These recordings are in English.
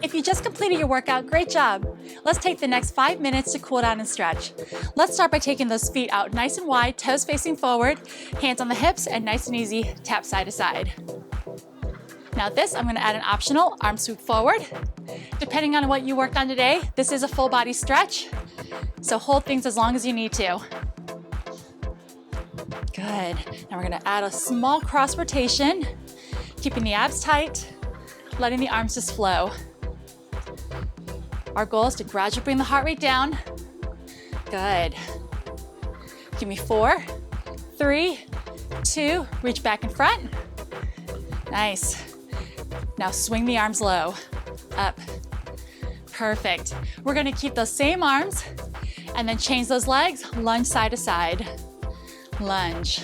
If you just completed your workout, great job. Let's take the next 5 minutes to cool down and stretch. Let's start by taking those feet out nice and wide, toes facing forward, hands on the hips, and nice and easy, tap side to side. Now this, I'm gonna add an optional arm sweep forward. Depending on what you worked on today, this is a full body stretch, so hold things as long as you need to. Good. Now we're gonna add a small cross rotation, keeping the abs tight, letting the arms just flow. Our goal is to gradually bring the heart rate down. Good. Give me 4, 3, 2, reach back in front. Nice. Now swing the arms low, up. Perfect. We're gonna keep those same arms and then change those legs, lunge side to side. Lunge.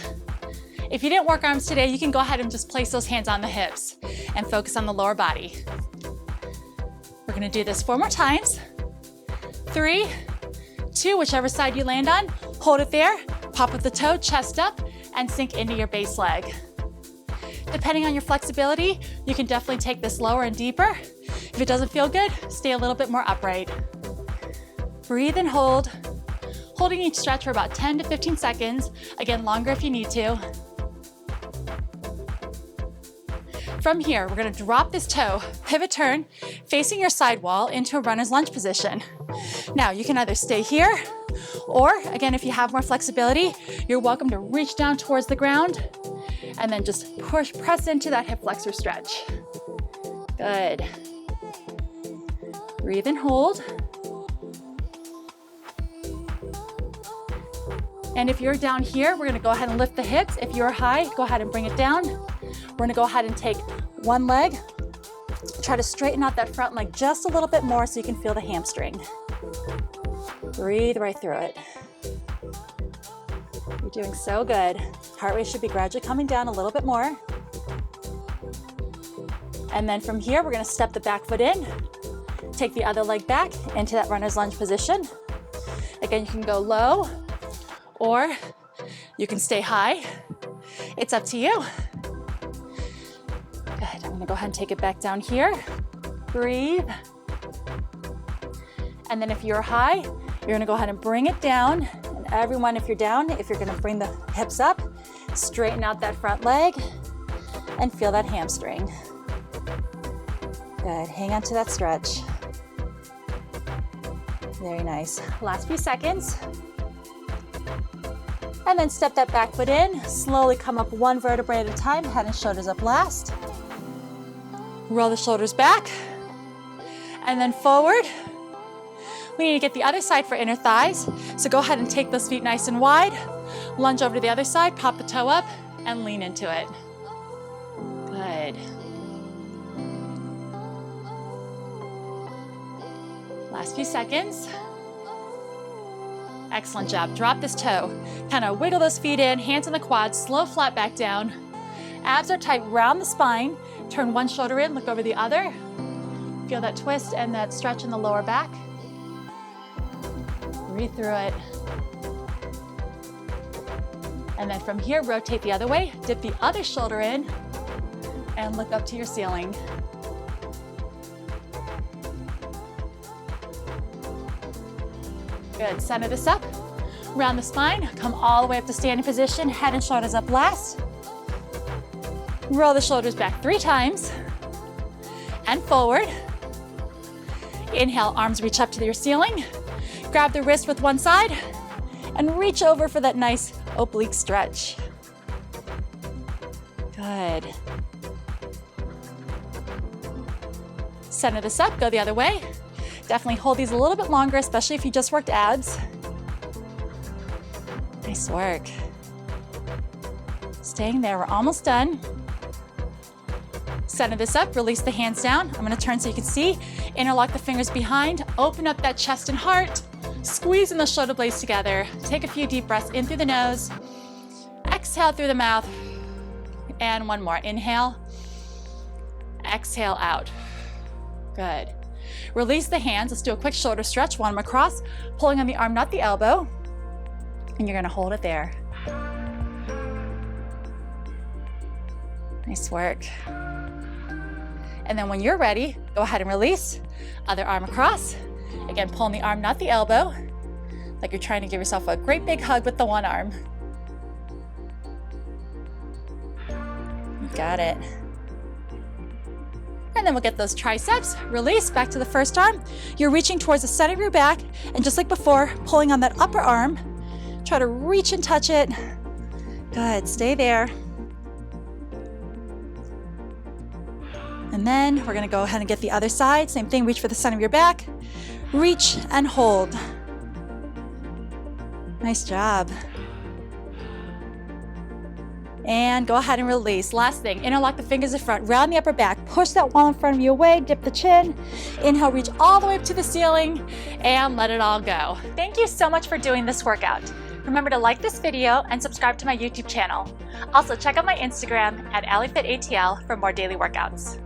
If you didn't work arms today, you can go ahead and just place those hands on the hips and focus on the lower body. We're gonna do this 4 more times. 3, 2, whichever side you land on, hold it there, pop with the toe, chest up, and sink into your base leg. Depending on your flexibility, you can definitely take this lower and deeper. If it doesn't feel good, stay a little bit more upright. Breathe and hold. Holding each stretch for about 10 to 15 seconds. Again, longer if you need to. From here, we're gonna drop this toe, pivot turn, facing your side wall into a runner's lunge position. Now, you can either stay here, or again, if you have more flexibility, you're welcome to reach down towards the ground and then just press into that hip flexor stretch. Good. Breathe and hold. And if you're down here, we're gonna go ahead and lift the hips. If you're high, go ahead and bring it down. We're gonna go ahead and take one leg, try to straighten out that front leg just a little bit more so you can feel the hamstring. Breathe right through it. You're doing so good. Heart rate should be gradually coming down a little bit more. And then from here, we're gonna step the back foot in, take the other leg back into that runner's lunge position. Again, you can go low, or you can stay high. It's up to you. Good, I'm gonna go ahead and take it back down here. Breathe. And then if you're high, you're gonna go ahead and bring it down. And everyone, if you're down, if you're gonna bring the hips up, straighten out that front leg and feel that hamstring. Good, hang on to that stretch. Very nice. Last few seconds. And then step that back foot in. Slowly come up one vertebrae at a time, head and shoulders up last. Roll the shoulders back. And then forward. We need to get the other side for inner thighs. So go ahead and take those feet nice and wide. Lunge over to the other side, pop the toe up, and lean into it. Good. Last few seconds. Excellent job. Drop this toe. Kind of wiggle those feet in, hands on the quads, slow flat back down. Abs are tight round the spine. Turn one shoulder in, look over the other. Feel that twist and that stretch in the lower back. Breathe through it. And then from here, rotate the other way, dip the other shoulder in, and look up to your ceiling. Good, center this up, round the spine, come all the way up to standing position, head and shoulders up last. Roll the shoulders back 3 times, and forward. Inhale, arms reach up to your ceiling. Grab the wrist with one side, and reach over for that nice oblique stretch. Good. Center this up, go the other way. Definitely hold these a little bit longer, especially if you just worked abs. Nice work. Staying there, we're almost done. Center this up, release the hands down. I'm gonna turn so you can see. Interlock the fingers behind, open up that chest and heart. Squeezing the shoulder blades together. Take a few deep breaths in through the nose. Exhale through the mouth. And one more, inhale. Exhale out. Good. Release the hands. Let's do a quick shoulder stretch. One across, pulling on the arm, not the elbow. And you're gonna hold it there. Nice work. And then when you're ready, go ahead and release. Other arm across. Again, pulling the arm, not the elbow, like you're trying to give yourself a great big hug with the one arm. You got it. And then we'll get those triceps, release, back to the first arm. You're reaching towards the center of your back, and just like before, pulling on that upper arm. Try to reach and touch it. Good, stay there. And then we're gonna go ahead and get the other side. Same thing, reach for the center of your back. Reach and hold. Nice job. And go ahead and release. Last thing, interlock the fingers in front, round the upper back, push that wall in front of you away, dip the chin. Inhale, reach all the way up to the ceiling, and let it all go. Thank you so much for doing this workout. Remember to like this video and subscribe to my YouTube channel. Also, check out my Instagram at Allyfitatl for more daily workouts.